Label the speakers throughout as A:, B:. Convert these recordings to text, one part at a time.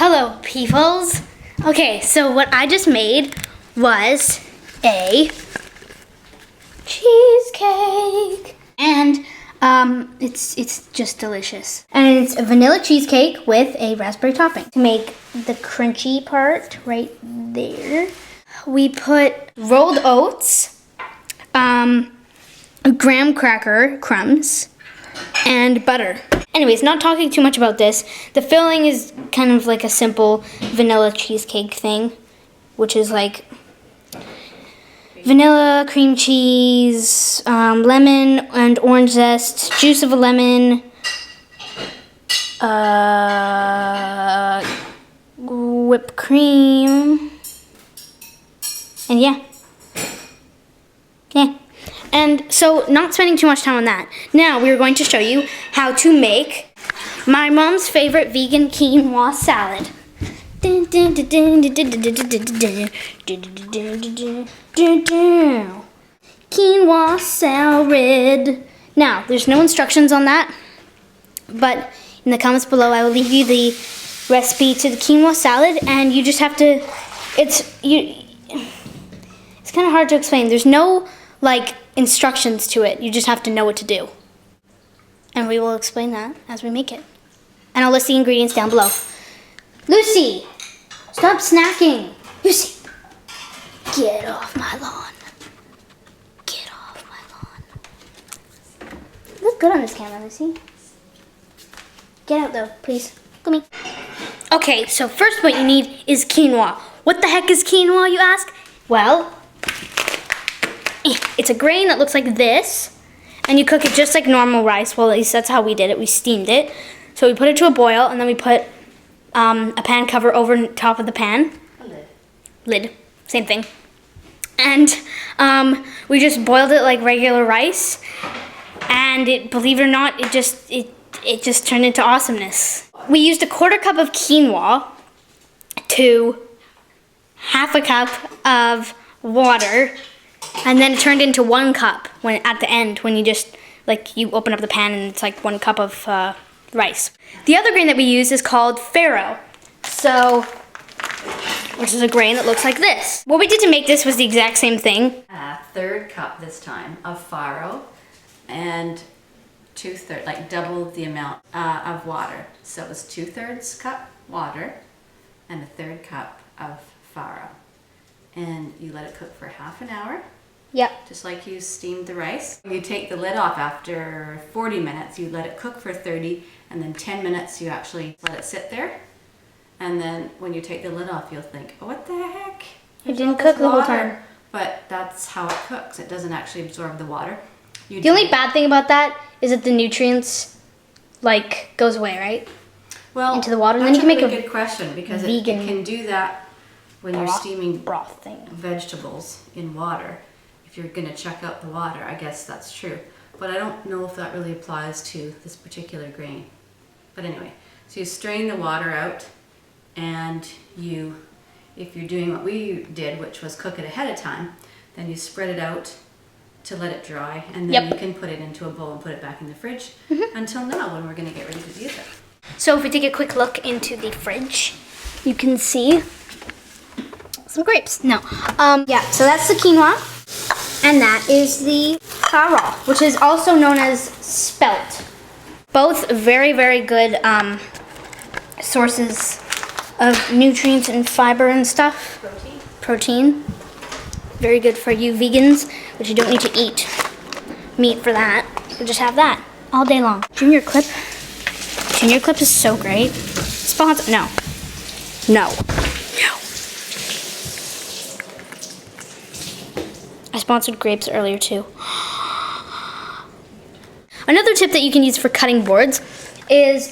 A: Hello, peoples. Okay, so what I just made was a cheesecake, and it's just delicious. And it's a vanilla cheesecake with a raspberry topping. To make the crunchy part right there, we put rolled oats, graham cracker crumbs, and butter. Anyways, not talking too much about this, the filling is kind of like a simple vanilla cheesecake thing, which is like vanilla, cream cheese, lemon and orange zest, juice of a lemon, whipped cream, and yeah. And so, not spending too much time on that. Now, we are going to show you how to make my mom's favorite vegan quinoa salad. Quinoa salad. Now, there's no instructions on that, but in the comments below, I will leave you the recipe to the quinoa salad, and you just have to. It's kind of hard to explain. There's no instructions to it. You just have to know what to do. And we will explain that as we make it. And I'll list the ingredients down below. Lucy, stop snacking. Lucy, get off my lawn. Get off my lawn. You look good on this camera, Lucy. Get out though, please. Come here. Okay, so first what you need is quinoa. What the heck is quinoa, you ask? Well, it's a grain that looks like this, and you cook it just like normal rice. Well, at least that's how we did it. We steamed it. So we put it to a boil, and then we put a pan cover over top of the pan. A lid. Lid, same thing. And we just boiled it like regular rice, and believe it or not, it just turned into awesomeness. We used 1/4 cup of quinoa to 1/2 cup of water. And then it turned into 1 cup at the end when you just you open up the pan and it's like 1 cup of rice. The other grain that we use is called faro, which is a grain that looks like this. What we did to make this was the exact same thing.
B: 1/3 cup this time of faro and 2/3, double the amount of water. So it was 2/3 cup water and 1/3 cup of faro. And you let it cook for 1/2 an hour.
A: Yep.
B: Just like you steamed the rice. You take the lid off after 40 minutes. You let it cook for 30, and then 10 minutes you actually let it sit there. And then when you take the lid off, you'll think, oh, what the heck?
A: It didn't cook the whole time.
B: But that's how it cooks. It doesn't actually absorb the water.
A: The only bad thing about that is that the nutrients goes away, right?
B: Well,
A: into the water.
B: That's
A: and then you can
B: a
A: make
B: really good question, because it can do that when you're steaming vegetables in water. If you're going to check out the water, I guess that's true. But I don't know if that really applies to this particular grain. But anyway, so you strain the water out, and if you're doing what we did, which was cook it ahead of time, then you spread it out to let it dry, and then you can put it into a bowl and put it back in the fridge until now, when we're going to get ready to use it.
A: So if we take a quick look into the fridge, you can see some grapes. No. So that's the quinoa. And that is the faro, which is also known as spelt. Both very, very good sources of nutrients and fiber and stuff. Protein. Very good for you vegans, but you don't need to eat meat for that. You just have that all day long. Junior Clip. Junior Clip is so great. Sponsor. No. I sponsored grapes earlier too. Another tip that you can use for cutting boards is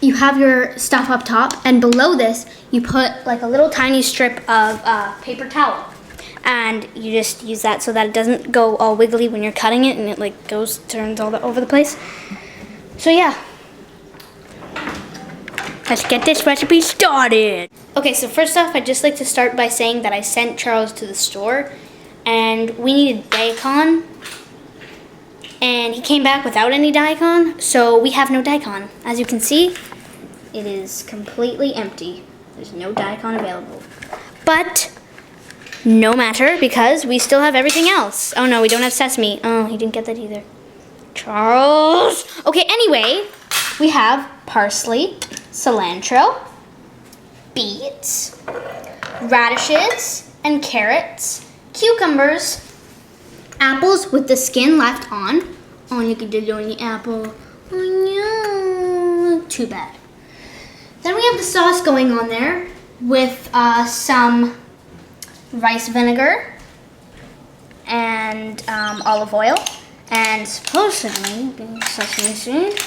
A: you have your stuff up top, and below this you put a little tiny strip of paper towel, and you just use that so that it doesn't go all wiggly when you're cutting it, and it turns all over the place. So yeah, let's get this recipe started. Okay, so first off, I'd just like to start by saying that I sent Charles to the store, and we needed daikon, and he came back without any daikon, so we have no daikon. As you can see, it is completely empty. There's no daikon available. But no matter, because we still have everything else. Oh no, we don't have sesame. Oh, he didn't get that either. Charles! Okay, anyway, we have parsley, cilantro, beets, radishes, and carrots, cucumbers, apples with the skin left on. Oh, look at the only apple. Oh no, too bad. Then we have the sauce going on there with some rice vinegar and olive oil and supposedly sesame seed.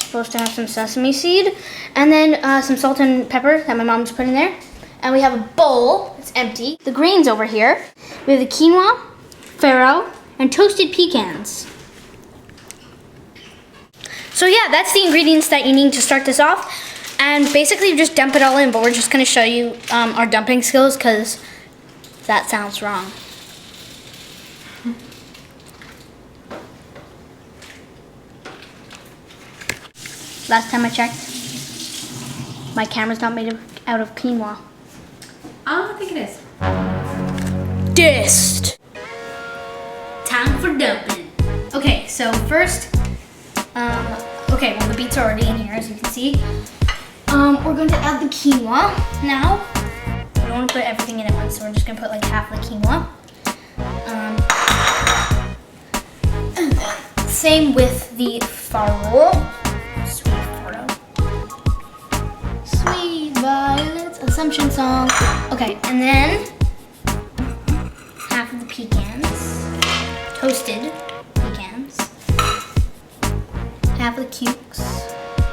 A: Supposed to have some sesame seed and then some salt and pepper that my mom just put in there. And we have a bowl, it's empty. The greens over here. We have the quinoa, faro, and toasted pecans. So yeah, that's the ingredients that you need to start this off. And basically you just dump it all in, but we're just gonna show you our dumping skills because that sounds wrong. Last time I checked, my camera's not made out of quinoa.
B: I think it is.
A: Dist. Time for dumping. Okay, so first, well the beets are already in here as you can see. We're going to add the quinoa now. We don't want to put everything in at once, so we're just going to put like half the quinoa. Same with the faro. Sweet faro. Sweet violets. Assumption song. Okay, and then half of the pecans. Toasted pecans. Half of the cukes.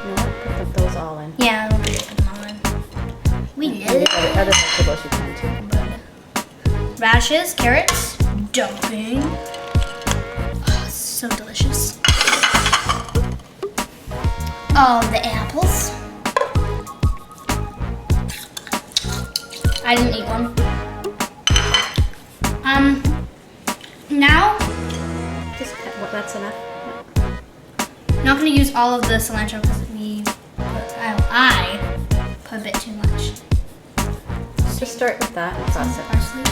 B: No, put those all in.
A: Yeah, we'll put them all in. We did it.
B: Other vegetables you can too.
A: Radishes, carrots, dumping. Oh, so delicious. Oh, the apples. I didn't eat one. Now,
B: Just that's enough.
A: I'm not going to use all of the cilantro because I put a bit too much.
B: Just start with that and toss it.
A: Parsley.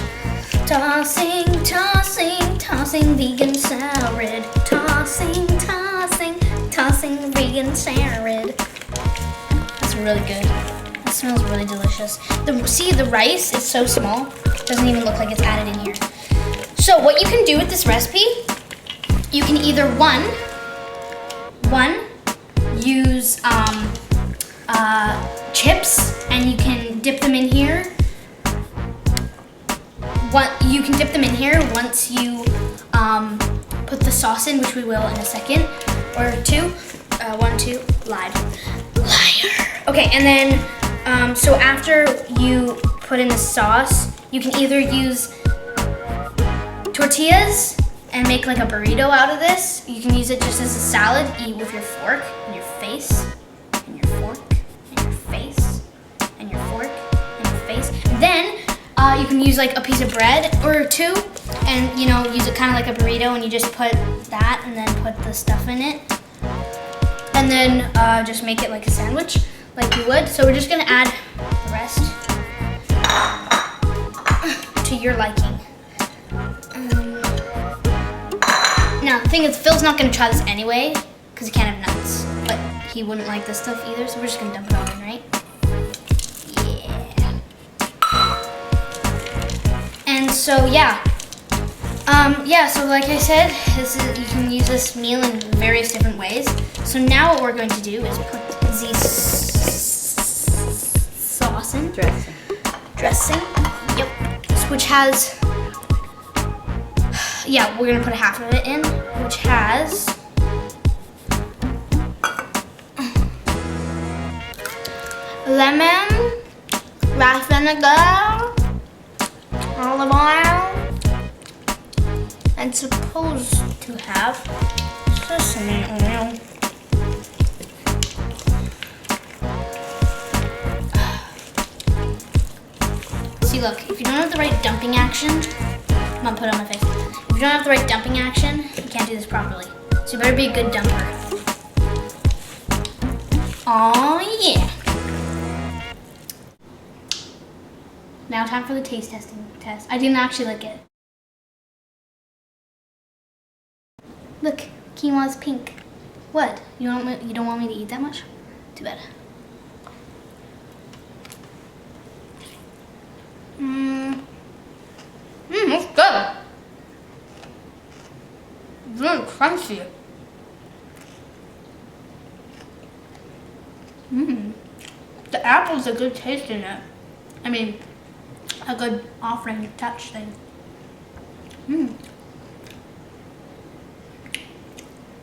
A: Tossing, tossing, tossing vegan salad. Tossing, tossing, tossing vegan salad. That's really good. It smells really delicious. See, the rice is so small. It doesn't even look like it's added in here. So what you can do with this recipe, you can either one use chips and you can dip them in here. You can dip them in here once you put the sauce in, which we will in a second, or two. Lied. Liar. Okay, and then so after you put in the sauce, you can either use tortillas and make like a burrito out of this. You can use it just as a salad, eat with your fork and your face, and your fork and your face, and your fork and your face. Then you can use like a piece of bread or two and use it kind of like a burrito, and you just put that and then put the stuff in it. And then just make it like a sandwich like you would. So we're just gonna add the rest to your liking. Now the thing is, Phil's not gonna try this anyway because he can't have nuts, but he wouldn't like this stuff either, so we're just gonna dump it all in, right? And so so like I said, you can use this meal in various different ways. So now what we're going to do is put the sauce in. Dressing. Yep. Which has, we're gonna put half of it in, which has lemon, rice vinegar, olive oil, and supposed to have sesame oil. See, look, if you don't have the right dumping action, I'm gonna put it on my face. If you don't have the right dumping action, you can't do this properly. So you better be a good dumper. Oh yeah. Now time for the taste testing test. I didn't actually like it. Look, quinoa's pink. What? You don't want me to eat that much? Too bad. It's good. Really crunchy. The apple's a good taste in it. I mean, a good offering touch thing.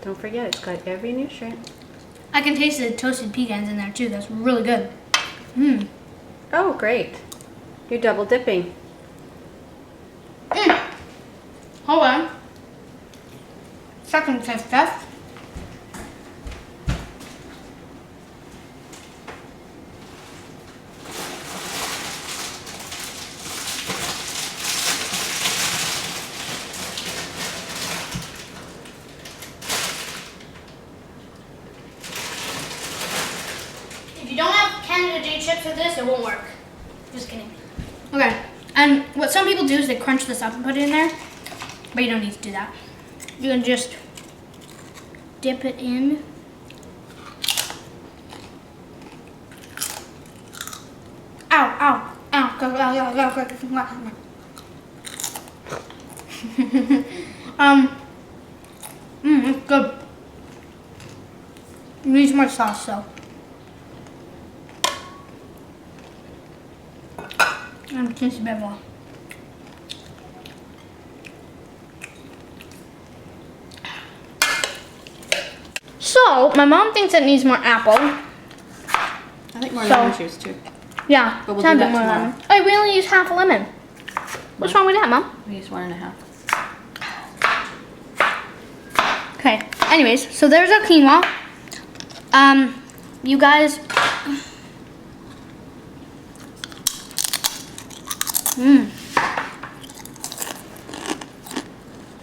B: Don't forget, it's got every nutrient.
A: I can taste the toasted pecans in there too. That's really good.
B: Oh, great. You're double dipping.
A: Hold on. Second taste test. If you don't have Canada J chips with this, it won't work. Just kidding. Okay, and what some people do is they crunch this up and put it in there, but you don't need to do that. You can just dip it in. Ow, ow, ow, go, go, go, go, go, it's good. It needs more sauce though. And just a bit more. So, my mom thinks it needs more apple.
B: I think more lemon juice too.
A: Yeah,
B: But we'll do that tomorrow.
A: lemon. Oh, we only use half a lemon. What's wrong with that, Mom?
B: We use 1.5.
A: Okay, anyways, so there's our quinoa. You guys...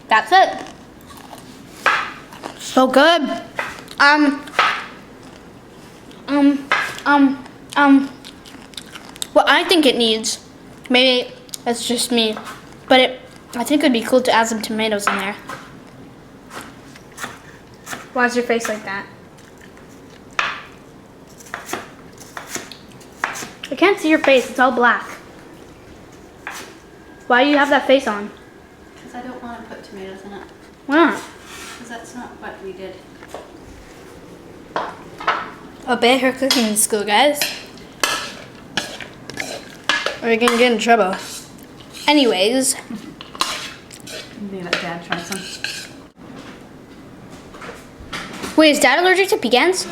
A: That's it. So good. What I think it needs, maybe it's just me, but I think it'd be cool to add some tomatoes in there. Why is your face like that? I can't see your face, it's all black. Why do you have that face on?
B: Because I don't want to put tomatoes in it.
A: Why not?
B: Because that's not what we did.
A: Obey her cooking school, guys. Or you're gonna get in trouble. Anyways.
B: Maybe let Dad try some.
A: Wait, is Dad allergic to pecans?